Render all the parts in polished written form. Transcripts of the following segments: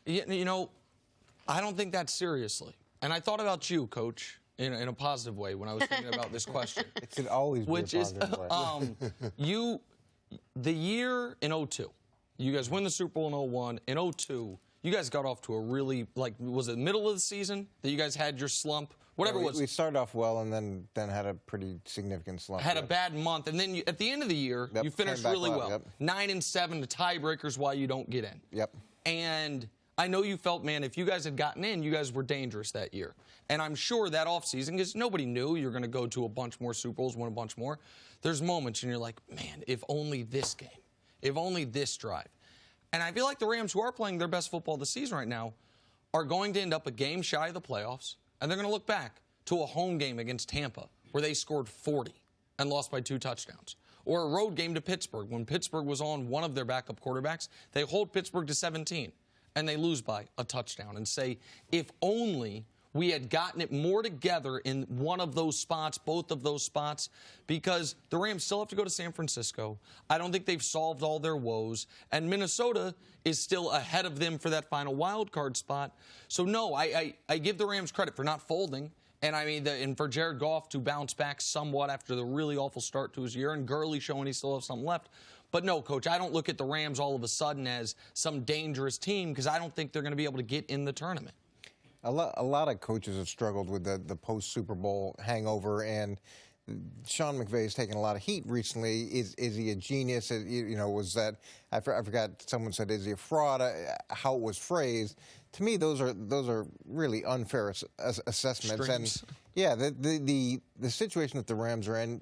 You know, I don't think that seriously. And I thought about you, Coach, in a positive way when I was thinking about this question. It should always be a positive way. The year in 02, you guys win the Super Bowl in 01. In 02, you guys got off to a really, was it middle of the season that you guys had your slump? Whatever it was. We started off well and then had a pretty significant slump. Had a bad month. And then at the end of the year, you finished really well. 9-7, the tiebreakers why you don't get in. Yep. And I know you felt, man, if you guys had gotten in, you guys were dangerous that year. And I'm sure that offseason, because nobody knew you're going to go to a bunch more Super Bowls, win a bunch more. There's moments and you're like, man, if only this game, if only this drive. And I feel like the Rams, who are playing their best football this season right now, are going to end up a game shy of the playoffs. And they're going to look back to a home game against Tampa where they scored 40 and lost by 2 touchdowns. Or a road game to Pittsburgh when Pittsburgh was on one of their backup quarterbacks. They hold Pittsburgh to 17 and they lose by a touchdown and say, if only we had gotten it more together in one of those spots, both of those spots, because the Rams still have to go to San Francisco. I don't think they've solved all their woes. And Minnesota is still ahead of them for that final wild card spot. So, no, I give the Rams credit for not folding. And I mean, and for Jared Goff to bounce back somewhat after the really awful start to his year, and Gurley showing he still has something left. But no, Coach, I don't look at the Rams all of a sudden as some dangerous team because I don't think they're going to be able to get in the tournament. A lot of coaches have struggled with the post-Super Bowl hangover, and Sean McVay's taken a lot of heat recently. Is he a genius? Was that, I forgot, someone said, is he a fraud? How it was phrased. To me, those are really unfair assessments. Strings. And yeah, the situation that the Rams are in,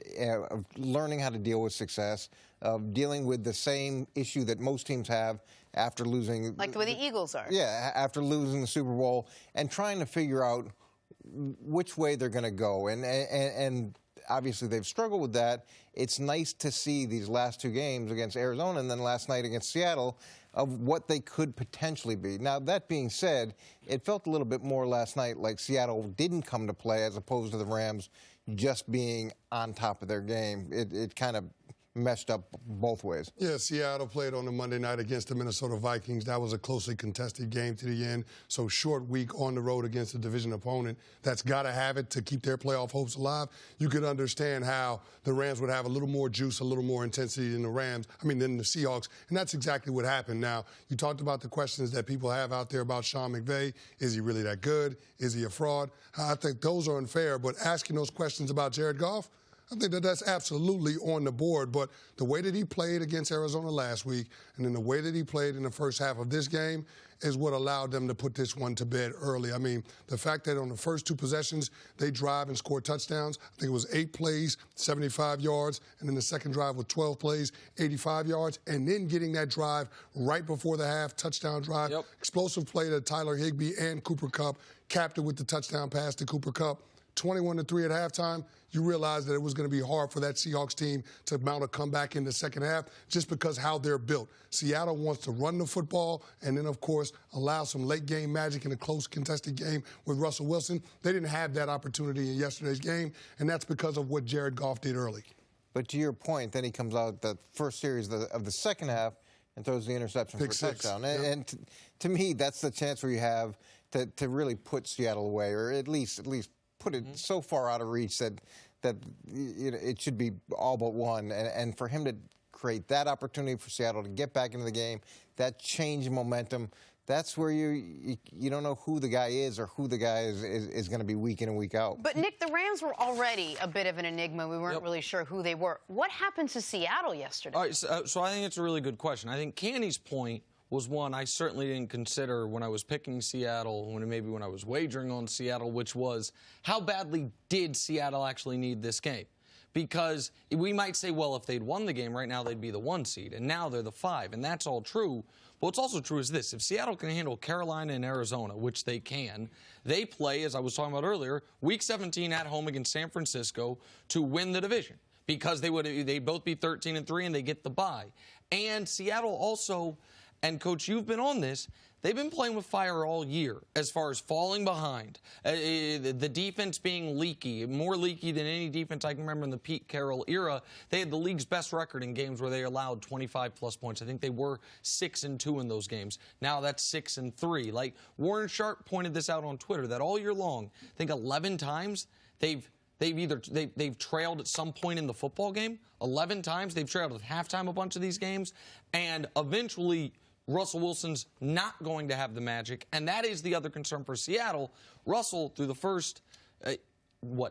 of learning how to deal with success, of dealing with the same issue that most teams have after losing. Like the way the Eagles are. Yeah, after losing the Super Bowl, and trying to figure out which way they're going to go. And obviously they've struggled with that. It's nice to see these last 2 games against Arizona and then last night against Seattle of what they could potentially be. Now, that being said, it felt a little bit more last night like Seattle didn't come to play as opposed to the Rams just being on top of their game. It kind of meshed up both ways. Yeah, Seattle played on the Monday night against the Minnesota Vikings. That was a closely contested game to the end. So short week on the road against a division opponent that's got to have it to keep their playoff hopes alive. You could understand how the Rams would have a little more juice, a little more intensity than the Seahawks. And that's exactly what happened. Now, you talked about the questions that people have out there about Sean McVay. Is he really that good? Is he a fraud? I think those are unfair. But asking those questions about Jared Goff, I think that's absolutely on the board. But the way that he played against Arizona last week and then the way that he played in the first half of this game is what allowed them to put this one to bed early. I mean, the fact that on the first 2 possessions, they drive and score touchdowns. I think it was 8 plays, 75 yards, and then the second drive with 12 plays, 85 yards, and then getting that drive right before the half, touchdown drive. Yep. Explosive play to Tyler Higbee and Cooper Kupp, capped it with the touchdown pass to Cooper Kupp. 21-3 at halftime, you realize that it was going to be hard for that Seahawks team to mount a comeback in the second half just because how they're built. Seattle wants to run the football and then, of course, allow some late-game magic in a close contested game with Russell Wilson. They didn't have that opportunity in yesterday's game, and that's because of what Jared Goff did early. But to your point, then he comes out the first series of the second half and throws the interception for a touchdown. Yep. And to me, that's the chance where you have to really put Seattle away, or at least put it so far out of reach that it should be all but one. And for him to create that opportunity for Seattle to get back into the game, that change in momentum, that's where you don't know who the guy is or who the guy is going to be week in and week out. But, Nick, the Rams were already a bit of an enigma. We weren't really sure who they were. What happened to Seattle yesterday? All right, so I think it's a really good question. I think Canty's point was one I certainly didn't consider when I was picking Seattle, maybe when I was wagering on Seattle, which was how badly did Seattle actually need this game? Because we might say, well, if they'd won the game right now, they'd be the 1 seed, and now they're the 5, and that's all true. But what's also true is this. If Seattle can handle Carolina and Arizona, which they can, they play, as I was talking about earlier, Week 17 at home against San Francisco to win the division because they'd both be 13-3 and they get the bye. And Seattle also, And, Coach, you've been on this. They've been playing with fire all year as far as falling behind. The defense being leaky, more leaky than any defense I can remember in the Pete Carroll era. They had the league's best record in games where they allowed 25-plus points. I think they were 6-2 in those games. Now that's 6-3. Like, Warren Sharp pointed this out on Twitter, that all year long, I think 11 times they've trailed at some point in the football game. 11 times they've trailed at halftime a bunch of these games. And eventually Russell Wilson's not going to have the magic, and that is the other concern for Seattle. Russell, through the first,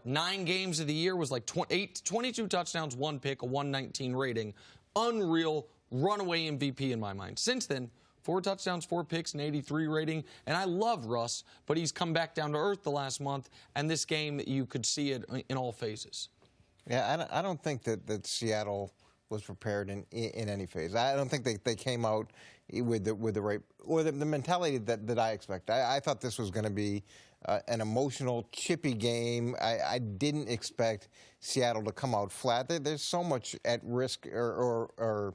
9 games of the year, was like 22 touchdowns, 1 pick, a 119 rating. Unreal, runaway MVP in my mind. Since then, 4 touchdowns, 4 picks, an 83 rating. And I love Russ, but he's come back down to earth the last month, and this game, you could see it in all phases. Yeah, I don't think that Seattle was prepared in any phase. I don't think they came out with the right, or the mentality that I expect. I thought this was going to be an emotional, chippy game. I didn't expect Seattle to come out flat. There's so much at risk or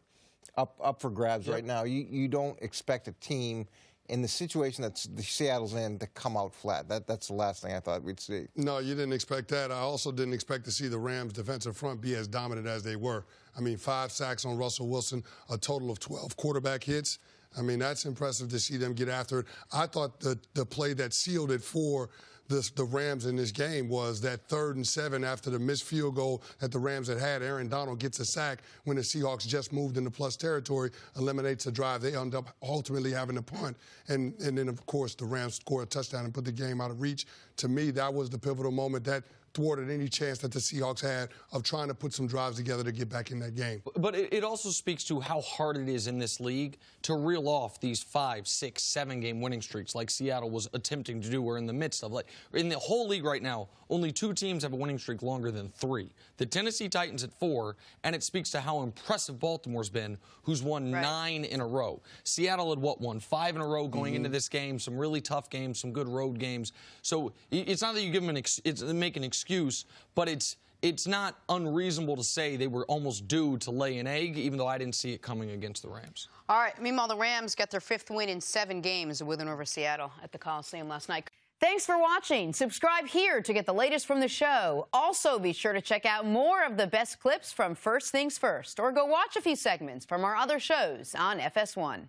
up for grabs right now. You don't expect a team in the situation that Seattle's in to come out flat. That's the last thing I thought we'd see. No, you didn't expect that. I also didn't expect to see the Rams' defensive front be as dominant as they were. I mean, 5 sacks on Russell Wilson, a total of 12 quarterback hits. I mean, that's impressive to see them get after it. I thought the play that sealed it for the Rams in this game was that 3rd and 7 after the missed field goal that the Rams had. Aaron Donald gets a sack when the Seahawks just moved into plus territory, eliminates a drive. They end up ultimately having a punt. And then, of course, the Rams score a touchdown and put the game out of reach. To me, that was the pivotal moment that thwarted any chance that the Seahawks had of trying to put some drives together to get back in that game. But it also speaks to how hard it is in this league to reel off these 5, 6, 7-game winning streaks like Seattle was attempting to do or in the midst of. Like, in the whole league right now, only 2 teams have a winning streak longer than 3. The Tennessee Titans at 4, and it speaks to how impressive Baltimore's been, who's won 9 in a row. Seattle had, won 5 in a row going into this game, some really tough games, some good road games. So it's not that you give them make an excuse, but it's not unreasonable to say they were almost due to lay an egg, even though I didn't see it coming against the Rams. All right. Meanwhile, the Rams got their 5th win in 7 games with and over Seattle at the Coliseum last night. Thanks for watching. Subscribe here to get the latest from the show. Also, be sure to check out more of the best clips from First Things First, or go watch a few segments from our other shows on FS1.